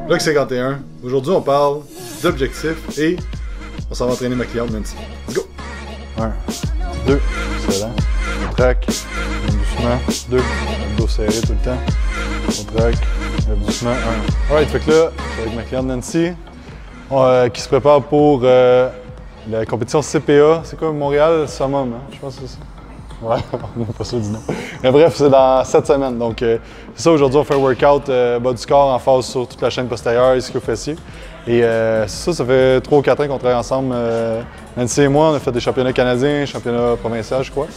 Vlog 51. Aujourd'hui, on parle d'objectifs et on s'en va entraîner ma cliente Nancy. Let's go! 1, 2, excellent. On traque, doucement. 2, le dos serré tout le temps. On traque, doucement. 1. Alright, fait que là, je suis avec ma cliente Nancy qui se prépare pour la compétition CPA. C'est quoi, Montréal Summum, hein? Je pense que c'est ça. Ouais, on n'est pas sûr du nom. Mais bref, c'est dans 7 semaines. Donc, c'est ça, aujourd'hui, on fait un workout bas du corps en phase sur toute la chaîne postérieure, ischio-fessier. Et c'est ça, ça fait 3 ou 4 ans qu'on travaille ensemble. Nancy et moi, on a fait des championnats canadiens, championnats provinciaux, je crois.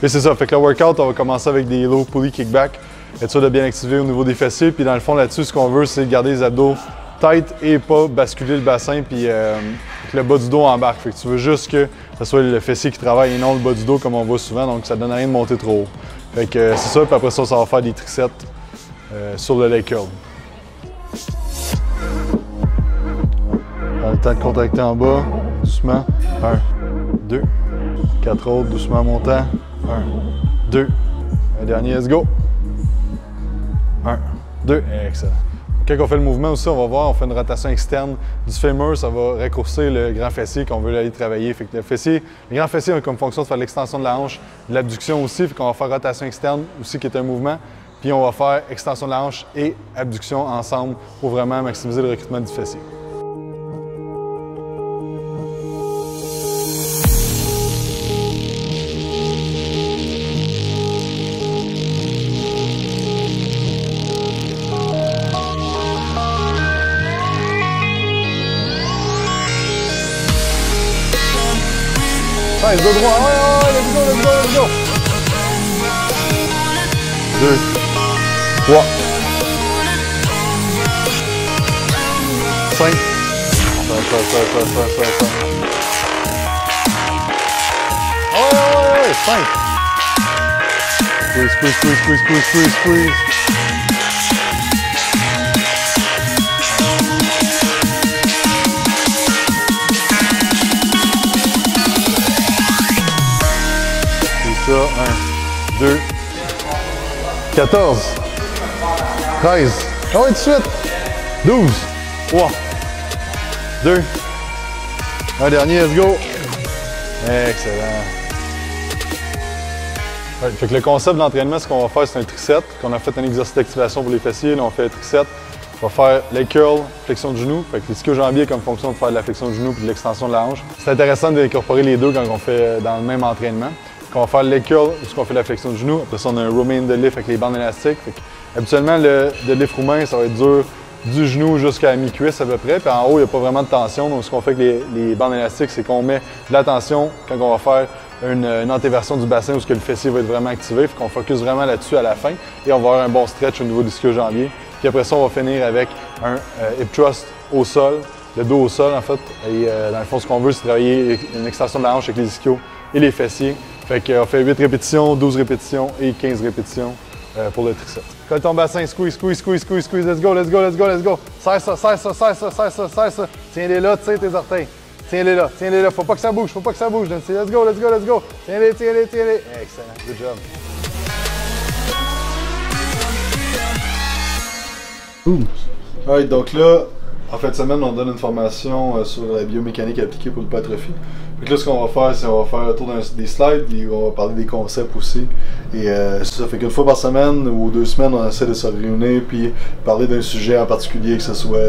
Et c'est ça, fait que le workout, on va commencer avec des low pulley kickback, être sûr de bien activer au niveau des fessiers. Puis dans le fond, là-dessus, ce qu'on veut, c'est garder les abdos tight et pas basculer le bassin, puis que le bas du dos embarque. Fait que tu veux juste que ce soit le fessier qui travaille et non le bas du dos comme on voit souvent, donc ça donne rien de monter trop haut. Fait que c'est ça, puis après ça, ça va faire des triceps sur le leg curl. Prends le temps de contracter en bas, doucement. 1, 2, 4 autres, doucement montant. 1, 2, un dernier, let's go. 1, 2, excellent. Quand on fait le mouvement aussi, on va voir, on fait une rotation externe du fémur, ça va raccourcir le grand fessier qu'on veut aller travailler. Fait que le fessier, les grands fessiers ont comme fonction de faire l'extension de la hanche, de l'abduction aussi, fait qu'on va faire rotation externe aussi qui est un mouvement, puis on va faire extension de la hanche et abduction ensemble pour vraiment maximiser le recrutement du fessier. Allez, dos droit, ouais, let's go, let's go, let's go. 2, 3, 5. Ça. Ouais, 5. Squeeze. Ça, 1, 2, 14, 13, ah ouais, tout de suite, 12, 3, 2, un dernier, let's go. Excellent. Ouais, fait que le concept de l'entraînement, ce qu'on va faire, c'est un tricep, qu'on a fait un exercice d'activation pour les fessiers, là on fait un tricep. On va faire leg curl, flexion de genou, fait que l'ischio-jambier comme fonction de faire de la flexion de genou et de l'extension de la hanche. C'est intéressant d'incorporer les deux quand on fait dans le même entraînement. On va faire le leg curl, où on fait la flexion de genou. Après ça, on a un Romain deadlift avec les bandes élastiques. Habituellement, le deadlift roumain, ça va être dur du genou jusqu'à la mi-cuisse à peu près. Puis en haut, il n'y a pas vraiment de tension. Donc, ce qu'on fait avec les bandes élastiques, c'est qu'on met de la tension quand on va faire une antéversion du bassin où le fessier va être vraiment activé. Fait qu'on focus vraiment là-dessus à la fin. Et on va avoir un bon stretch au niveau du ischio-jambier. Puis après ça, on va finir avec un hip thrust au sol, le dos au sol en fait. Et dans le fond, ce qu'on veut, c'est travailler une extension de la hanche avec les ischios et les fessiers. Fait qu'on fait 8 répétitions, 12 répétitions et 15 répétitions pour le triceps. Colle ton bassin, squeeze, let's go. Serre ça. Tiens-les là, tire tes orteils. Tiens-les là, faut pas que ça bouge, Nancy. Let's go. Tiens-les. Excellent, good job. Alright, donc là, en fin de semaine, on donne une formation sur la biomécanique appliquée pour l'hypertrophie. Donc là, ce qu'on va faire, c'est qu'on va faire un tour des slides, et on va parler des concepts aussi. Et c'est ça, fait qu'une fois par semaine ou 2 semaines, on essaie de se réunir puis parler d'un sujet en particulier, que ce soit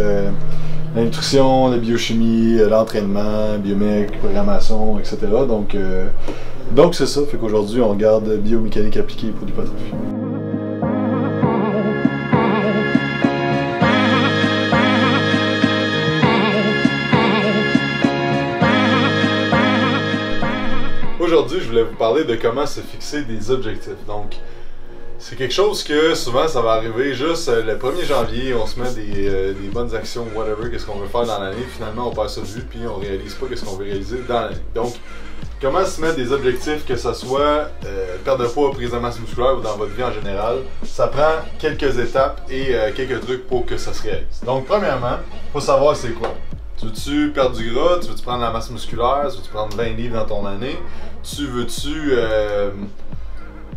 la nutrition, la biochimie, l'entraînement, bioméc, programmation, etc. Donc c'est ça, fait qu'aujourd'hui, on regarde biomécanique appliquée pour l'hypertrophie. Aujourd'hui, je voulais vous parler de comment se fixer des objectifs. Donc, c'est quelque chose que souvent ça va arriver juste le 1er janvier, on se met des bonnes actions, whatever, qu'est-ce qu'on veut faire dans l'année. Finalement, on passe ça de vue puis on réalise pas qu'est-ce qu'on veut réaliser dans l'année. Donc, comment se mettre des objectifs, que ce soit perte de poids, prise de masse musculaire ou dans votre vie en général, ça prend quelques étapes et quelques trucs pour que ça se réalise. Donc, premièrement, il faut savoir c'est quoi. Tu veux-tu perdre du gras? Tu veux-tu prendre la masse musculaire? Tu veux-tu prendre 20 livres dans ton année? Tu veux-tu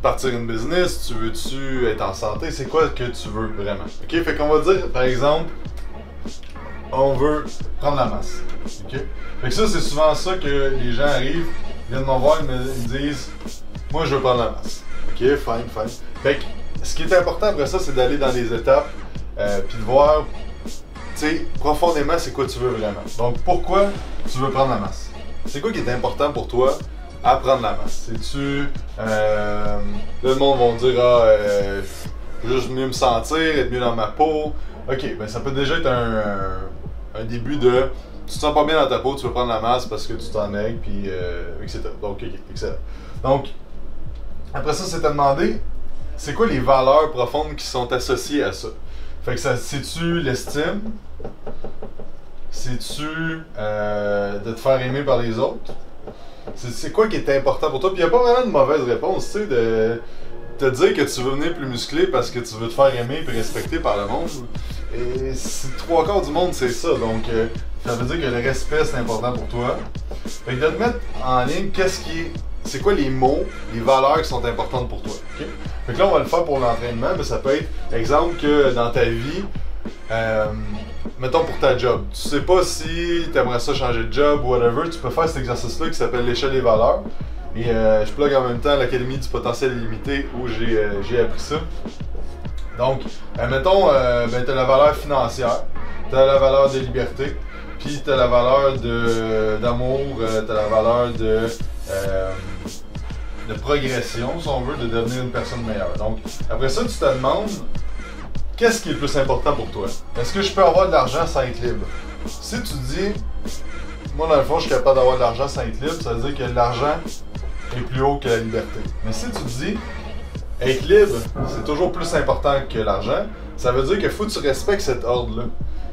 partir une business? Tu veux-tu être en santé? C'est quoi que tu veux vraiment? Ok, fait qu'on va dire, par exemple, on veut prendre la masse. Okay? Fait que ça, c'est souvent ça que les gens arrivent, viennent me voir, ils me disent « Moi, je veux prendre la masse. » Ok, fine. Fait que ce qui est important après ça, c'est d'aller dans les étapes, puis de voir, tu sais, profondément, c'est quoi tu veux vraiment. Donc, pourquoi tu veux prendre la masse? C'est quoi qui est important pour toi à prendre la masse? C'est-tu... là, le monde va me dire « Ah, je veux juste mieux me sentir, être mieux dans ma peau. » Ok, ben ça peut déjà être un début de... Tu te sens pas bien dans ta peau, tu veux prendre la masse parce que tu t'en aigues, puis etc. Donc, ok, excellent. Donc, après ça, c'est à demander, c'est quoi les valeurs profondes qui sont associées à ça? Fait que ça, c'est-tu l'estime? C'est-tu de te faire aimer par les autres? C'est quoi qui est important pour toi? Puis il n'y a pas vraiment de mauvaise réponse, tu sais, de te dire que tu veux venir plus musclé parce que tu veux te faire aimer et respecter par le monde. Et trois quarts du monde, c'est ça. Donc, ça veut dire que le respect, c'est important pour toi. Fait que de te mettre en ligne, c'est quoi les mots, les valeurs qui sont importantes pour toi. Okay? Fait que là, on va le faire pour l'entraînement, mais ça peut être, exemple, que dans ta vie, mettons pour ta job, tu sais pas si tu aimerais ça changer de job ou whatever, tu peux faire cet exercice-là qui s'appelle l'échelle des valeurs. Et je plug en même temps l'Académie du potentiel illimité où j'ai appris ça. Donc, mettons, ben, tu as la valeur financière, tu as la valeur de liberté, puis tu as la valeur d'amour, tu as la valeur de progression, si on veut, de devenir une personne meilleure. Donc, après ça, tu te demandes, qu'est-ce qui est le plus important pour toi? Est-ce que je peux avoir de l'argent sans être libre? Si tu dis, moi dans le fond, je suis capable d'avoir de l'argent sans être libre, ça veut dire que l'argent est plus haut que la liberté. Mais si tu dis, être libre, c'est toujours plus important que l'argent, ça veut dire qu'il faut que tu respectes cet ordre-là.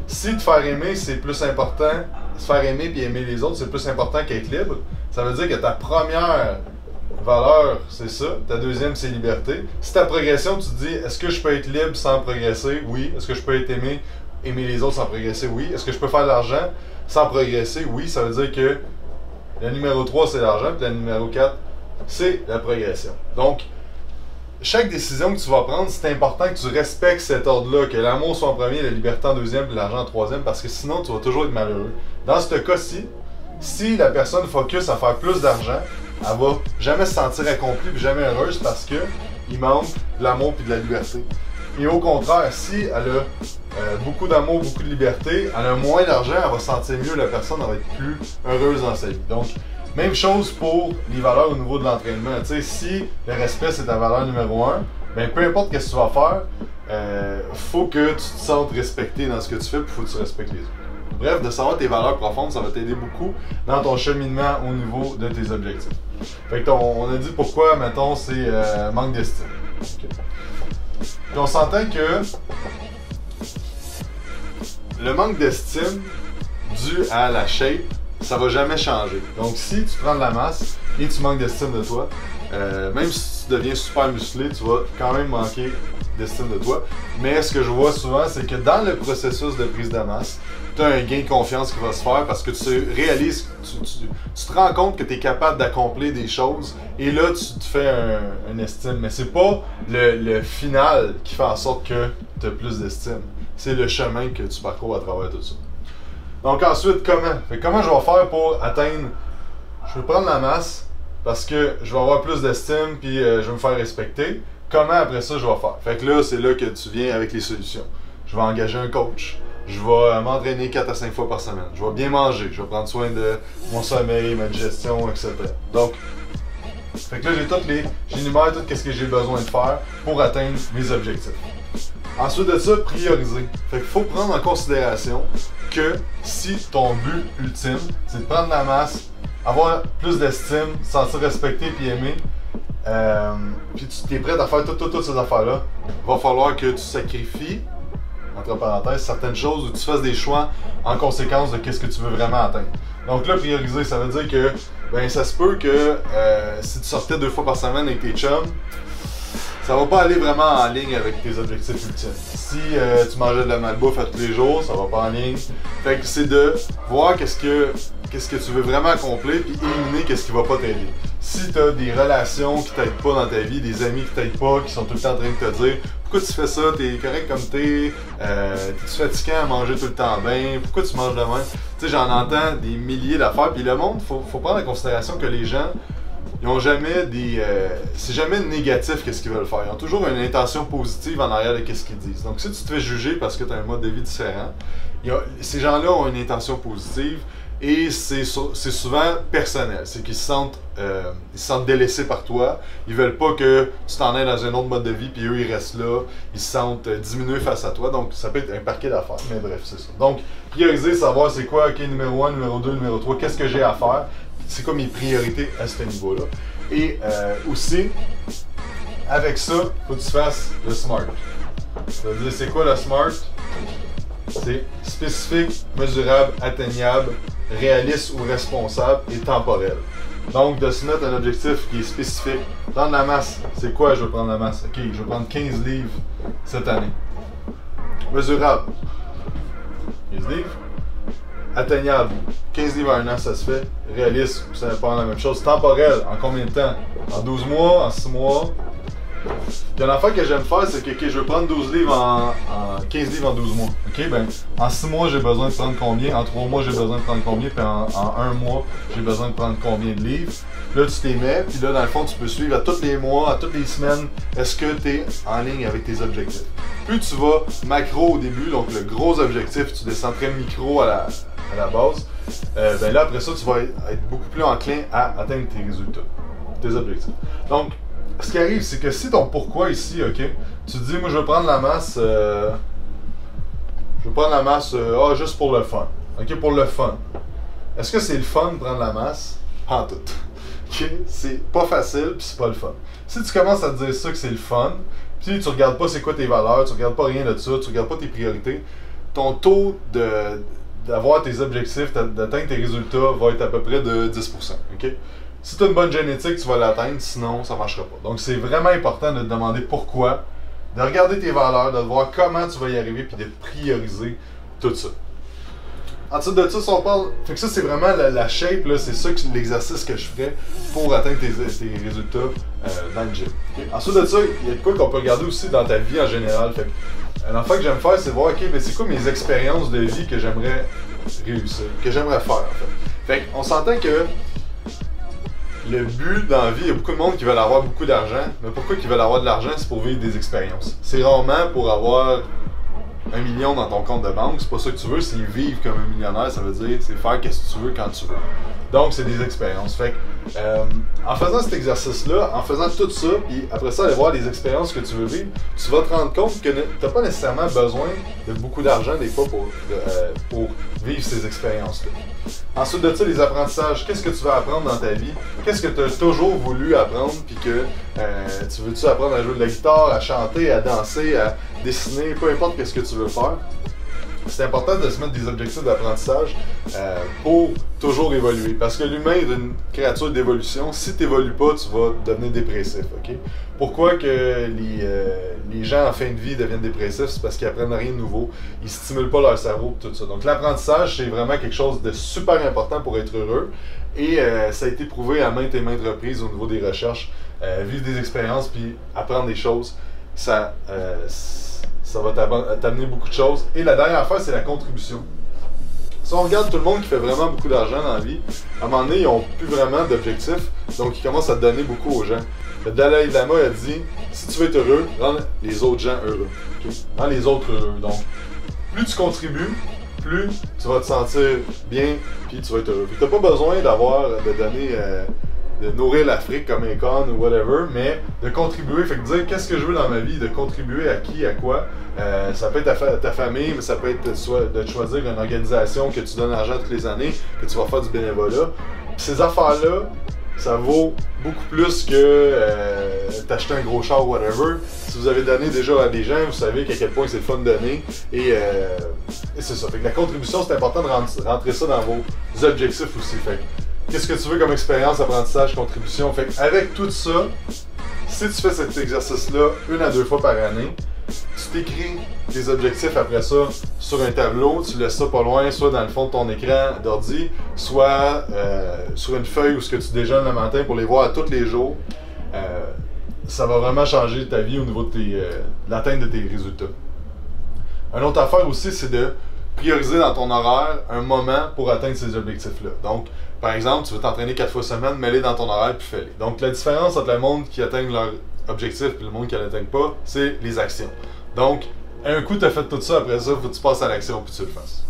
Si te faire aimer, c'est plus important, se faire aimer puis aimer les autres, c'est plus important qu'être libre, ça veut dire que ta première valeur, c'est ça, ta deuxième, c'est liberté. Si ta progression, tu te dis, est-ce que je peux être libre sans progresser? Oui. Est-ce que je peux être aimer les autres sans progresser? Oui. Est-ce que je peux faire de l'argent sans progresser? Oui. Ça veut dire que la numéro 3, c'est l'argent, puis la numéro 4, c'est la progression. Donc, chaque décision que tu vas prendre, c'est important que tu respectes cet ordre-là, que l'amour soit en premier, la liberté en deuxième, puis l'argent en troisième, parce que sinon, tu vas toujours être malheureux. Dans ce cas-ci, si la personne focus à faire plus d'argent, elle va jamais se sentir accomplie puis jamais heureuse parce que il manque de l'amour puis de la liberté. Et au contraire, si elle a beaucoup d'amour, beaucoup de liberté, elle a moins d'argent, elle va se sentir mieux, la personne elle va être plus heureuse dans sa vie. Donc, même chose pour les valeurs au niveau de l'entraînement. Tu sais, si le respect c'est ta valeur numéro 1, ben peu importe ce que tu vas faire, faut que tu te sentes respecté dans ce que tu fais, puis faut que tu respectes les autres. Bref, de savoir tes valeurs profondes, ça va t'aider beaucoup dans ton cheminement au niveau de tes objectifs. Fait que on a dit pourquoi, mettons, c'est manque d'estime. Okay. Puis on s'entend que le manque d'estime dû à la shape, ça va jamais changer. Donc si tu prends de la masse et tu manques d'estime de toi, même si tu deviens super musclé, tu vas quand même manquer d'estime de toi. Mais ce que je vois souvent, c'est que dans le processus de prise de masse, tu as un gain de confiance qui va se faire parce que tu réalises, tu te rends compte que tu es capable d'accomplir des choses et là, tu te fais un estime. Mais c'est pas le final qui fait en sorte que tu as plus d'estime. C'est le chemin que tu parcours à travers tout ça. Donc ensuite, comment? Comment je vais faire pour atteindre... Je veux prendre la masse parce que je vais avoir plus d'estime puis je vais me faire respecter. Comment après ça je vais faire? Fait que là, c'est là que tu viens avec les solutions. Je vais engager un coach. Je vais m'entraîner 4 à 5 fois par semaine. Je vais bien manger. Je vais prendre soin de mon sommeil, ma digestion, etc. Donc, fait que là, j'énumère tout ce que j'ai besoin de faire pour atteindre mes objectifs. Ensuite de ça, prioriser. Fait qu'il faut prendre en considération que si ton but ultime, c'est de prendre la masse, avoir plus d'estime, se sentir respecté puis aimé, puis tu es prêt à faire toutes ces affaires-là, il va falloir que tu sacrifies, entre parenthèses, certaines choses ou tu fasses des choix en conséquence de qu'est-ce que tu veux vraiment atteindre. Donc là, prioriser, ça veut dire que ben ça se peut que si tu sortais 2 fois par semaine avec tes chums, ça va pas aller vraiment en ligne avec tes objectifs ultimes. Si tu mangeais de la malbouffe à tous les jours, ça va pas en ligne. Fait que c'est de voir qu'est-ce que tu veux vraiment accomplir puis éliminer qu'est-ce qui va pas t'aider. Si tu as des relations qui t'aident pas dans ta vie, des amis qui t'aident pas, qui sont tout le temps en train de te dire pourquoi tu fais ça, t'es correct comme t'es fatiguant à manger tout le temps bien, pourquoi tu manges de même? Tu sais, j'en entends des milliers d'affaires, puis le monde, faut prendre en considération que les gens, ils ont jamais c'est jamais négatif qu'est-ce qu'ils veulent faire. Ils ont toujours une intention positive en arrière de qu'est-ce qu'ils disent. Donc si tu te fais juger parce que tu as un mode de vie différent, ces gens-là ont une intention positive et c'est souvent personnel. C'est qu'ils se sentent délaissés par toi. Ils veulent pas que tu t'en ailles dans un autre mode de vie puis eux ils restent là. Ils se sentent diminués face à toi. Donc ça peut être un paquet d'affaires. Mais bref, c'est ça. Donc prioriser, savoir c'est quoi, ok, numéro 1, numéro 2, numéro 3, qu'est-ce que j'ai à faire. C'est quoi mes priorités à ce niveau-là. Et aussi, avec ça, il faut que tu fasses le SMART. Ça veut dire, c'est quoi le SMART? C'est spécifique, mesurable, atteignable, réaliste ou responsable et temporel. Donc, de se mettre un objectif qui est spécifique. Prendre la masse. C'est quoi je veux prendre la masse? Ok, je veux prendre 15 livres cette année. Mesurable. 15 livres. Atteignable. 15 livres à un an, ça se fait. Réaliste, ça n'est pas la même chose. Temporel, en combien de temps? En 12 mois, en 6 mois? Puis une affaire que j'aime faire, c'est que je veux prendre 12 livres en 15 livres en 12 mois. Ok, ben, en 6 mois, j'ai besoin de prendre combien? En 3 mois, j'ai besoin de prendre combien? Puis en 1 mois, j'ai besoin de prendre combien de livres? Là, tu t'y mets, puis là, dans le fond, tu peux suivre à tous les mois, à toutes les semaines, est-ce que tu es en ligne avec tes objectifs? Plus tu vas macro au début, donc le gros objectif, tu descends très micro à la base, ben là, après ça, tu vas être beaucoup plus enclin à atteindre tes résultats, tes objectifs. Donc, ce qui arrive, c'est que si ton pourquoi ici, ok, tu te dis, moi, je veux prendre la masse, juste pour le fun. Ok, pour le fun. Est-ce que c'est le fun de prendre la masse? Pas en tout. Ok, c'est pas facile, puis c'est pas le fun. Si tu commences à te dire ça que c'est le fun, puis tu regardes pas c'est quoi tes valeurs, tu regardes pas rien de ça, tu regardes pas tes priorités, ton taux d'avoir tes objectifs, d'atteindre tes résultats va être à peu près de 10%. Okay? Si tu as une bonne génétique, tu vas l'atteindre, sinon ça ne marchera pas. Donc c'est vraiment important de te demander pourquoi, de regarder tes valeurs, de voir comment tu vas y arriver, puis de prioriser tout ça. Ensuite de ça, si on parle. Fait que ça, c'est vraiment la shape, là, c'est ça l'exercice que je ferais pour atteindre tes résultats dans le gym. Okay? Ensuite de ça, il y a de quoi qu'on peut regarder aussi dans ta vie en général. Fait que, l'affaire que j'aime faire, c'est voir, ok, mais c'est quoi mes expériences de vie que j'aimerais réussir, que j'aimerais faire en fait. Fait qu'on s'entend que le but dans la vie, il y a beaucoup de monde qui veulent avoir beaucoup d'argent, mais pourquoi ils veulent avoir de l'argent? C'est pour vivre des expériences. C'est rarement pour avoir 1 million dans ton compte de banque, c'est pas ça que tu veux, c'est vivre comme un millionnaire, ça veut dire c'est faire ce que tu veux quand tu veux. Donc c'est des expériences. Fait que, en faisant cet exercice-là, en faisant tout ça, puis après ça aller voir les expériences que tu veux vivre, tu vas te rendre compte que tu n'as pas nécessairement besoin de beaucoup d'argent des fois pour vivre ces expériences-là. Ensuite de ça, les apprentissages, qu'est-ce que tu vas apprendre dans ta vie? Qu'est-ce que tu as toujours voulu apprendre, puis que tu veux-tu apprendre à jouer de la guitare, à chanter, à danser, à dessiner, peu importe qu'est-ce que tu veux faire. C'est important de se mettre des objectifs d'apprentissage pour toujours évoluer. Parce que l'humain est une créature d'évolution. Si tu n'évolues pas, tu vas devenir dépressif. Okay? Pourquoi que les gens en fin de vie deviennent dépressifs? C'est parce qu'ils apprennent rien de nouveau. Ils ne stimulent pas leur cerveau et tout ça. Donc l'apprentissage, c'est vraiment quelque chose de super important pour être heureux. Et ça a été prouvé à maintes et maintes reprises au niveau des recherches. Vivre des expériences puis apprendre des choses, ça va t'amener beaucoup de choses. Et la dernière affaire, c'est la contribution. Si on regarde tout le monde qui fait vraiment beaucoup d'argent dans la vie, à un moment donné, ils n'ont plus vraiment d'objectifs, donc ils commencent à te donner beaucoup aux gens. Le Dalai Lama a dit, si tu veux être heureux, rends les autres gens heureux. Okay? Rends les autres heureux. Donc, plus tu contribues, plus tu vas te sentir bien, puis tu vas être heureux. Tu n'as pas besoin de donner... de nourrir l'Afrique comme un con ou whatever, mais de contribuer, fait que dire qu'est-ce que je veux dans ma vie, de contribuer à qui, à quoi. Ça peut être ta famille, mais ça peut être soit de choisir une organisation que tu donnes l'argent toutes les années, que tu vas faire du bénévolat. Puis ces affaires-là, ça vaut beaucoup plus que t'acheter un gros char ou whatever. Si vous avez donné déjà à des gens, vous savez qu'à quel point c'est le fun de donner. Et c'est ça. Fait que la contribution, c'est important de rentrer ça dans vos objectifs aussi. Fait que, qu'est-ce que tu veux comme expérience, apprentissage, contribution? Fait avec tout ça, si tu fais cet exercice-là 1 à 2 fois par année, tu t'écris tes objectifs après ça sur un tableau, tu laisses ça pas loin, soit dans le fond de ton écran d'ordi, soit sur une feuille où ce que tu déjeunes le matin pour les voir à tous les jours. ça va vraiment changer ta vie au niveau de l'atteinte de tes résultats. Une autre affaire aussi, c'est de prioriser dans ton horaire un moment pour atteindre ces objectifs-là. Donc, par exemple, tu veux t'entraîner 4 fois semaine, mets-les dans ton horaire puis fais-les. Donc, la différence entre le monde qui atteint leur objectif et le monde qui ne l'atteigne pas, c'est les actions. Donc, un coup, tu as fait tout ça, après ça, il faut que tu passes à l'action puis tu le fasses.